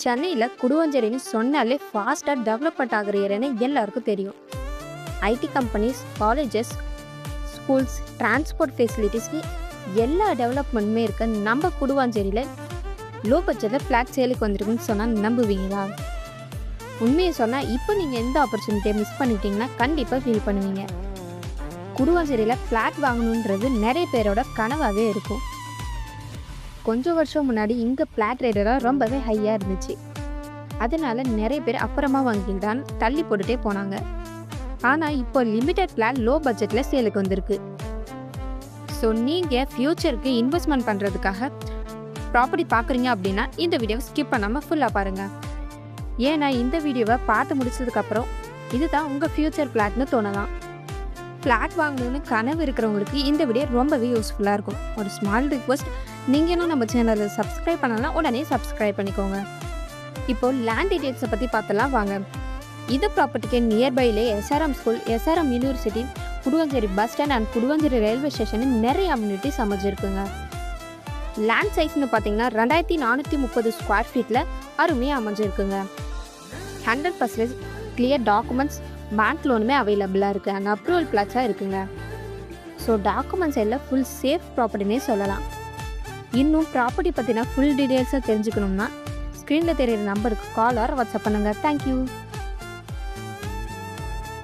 சென்னையில் குடுவஞ்சேரின்னு சொன்னாலே ஃபாஸ்ட்டாக டெவலப்மெண்ட் ஆகிற ஏரியான்னு எல்லாருக்கும் தெரியும். IT companies, colleges, schools, transport ஃபெசிலிட்டிஸ்க்கு எல்லா டெவலப்மெண்ட்டுமே இருக்க நம்ம குடுவாஞ்சேரியில் லோ பட்ஜெட்டில் ஃப்ளாட் சேலுக்கு வந்திருக்குன்னு சொன்னால் நம்புவீங்களா? உண்மையை சொன்னால் இப்போ நீங்கள் எந்த ஆப்பர்ச்சுனிட்டியை மிஸ் பண்ணிட்டீங்கன்னா கண்டிப்பாக ஃபீல் பண்ணுவீங்க. குடுவாஞ்சேரியில் ஃப்ளாட் வாங்கணுன்றது நிறைய பேரோட கனவாகவே இருக்கும். கொஞ்சம் வருஷம் முன்னாடி இங்கே ஃப்ளாட் ரேட்டெல்லாம் ரொம்பவே ஹையாக இருந்துச்சு. அதனால நிறைய பேர் அப்புறமா வாங்கிட்டான் தள்ளி போட்டுகிட்டே போனாங்க. ஆனால் இப்போ லிமிடெட் ஃப்ளாட் லோ பட்ஜெட்டில் சேலுக்கு வந்திருக்கு. ஸோ நீங்கள் ஃப்யூச்சருக்கு இன்வெஸ்ட்மெண்ட் பண்ணுறதுக்காக ப்ராப்பர்ட்டி பார்க்குறீங்க அப்படின்னா இந்த வீடியோவை ஸ்கிப் பண்ணாமல் ஃபுல்லாக பாருங்கள். ஏன்னா இந்த வீடியோவை பார்த்து முடிச்சதுக்கப்புறம் இதுதான் உங்கள் ஃப்யூச்சர் ஃப்ளாட்னு தோணலாம். ஃப்ளாட் வாங்கணும்னு கனவு இருக்கிறவங்களுக்கு இந்த வீடியோ ரொம்பவே யூஸ்ஃபுல்லாக இருக்கும். ஒரு ஸ்மால் ரிக்வெஸ்ட், நீங்கள் இன்னும் நம்ம சேனலை சப்ஸ்கிரைப் பண்ணலாம், உடனே சப்ஸ்கிரைப் பண்ணிக்கோங்க. இப்போது லேண்ட் டீட்டெயில்ஸை பற்றி பார்த்தலாம் வாங்க. இந்த ப்ராப்பர்ட்டிக்கு நியர்பைலே SRM school, SRM university, Guduvanchery bus stand and Guduvanchery railway station நிறைய அம்யூனிட்டிஸ் அமைஞ்சிருக்குங்க. லேண்ட் சைஸ்னு பார்த்தீங்கன்னா 2430 ஸ்கொயர் ஃபீட்டில் அருமையாக அமைஞ்சிருக்குங்க. 100% கிளியர் டாக்குமெண்ட்ஸ், பேங்க் லோனுமே அவைலபிளாக இருக்குது அண்ட் அப்ரூவல் பிளாட்ஸாக இருக்குங்க. ஸோ டாக்குமெண்ட்ஸ் எல்லாம் ஃபுல் சேஃப் ப்ராப்பர்ட்டினே சொல்லலாம். இன்னும் ப்ராப்பர்ட்டி பற்றினா ஃபுல் டீட்டெயில்ஸாக தெரிஞ்சுக்கணும்னா ஸ்க்ரீனில் தெரியிற நம்பருக்கு கால் ஆர் வாட்ஸ்அப் பண்ணுங்கள். தேங்க்யூ.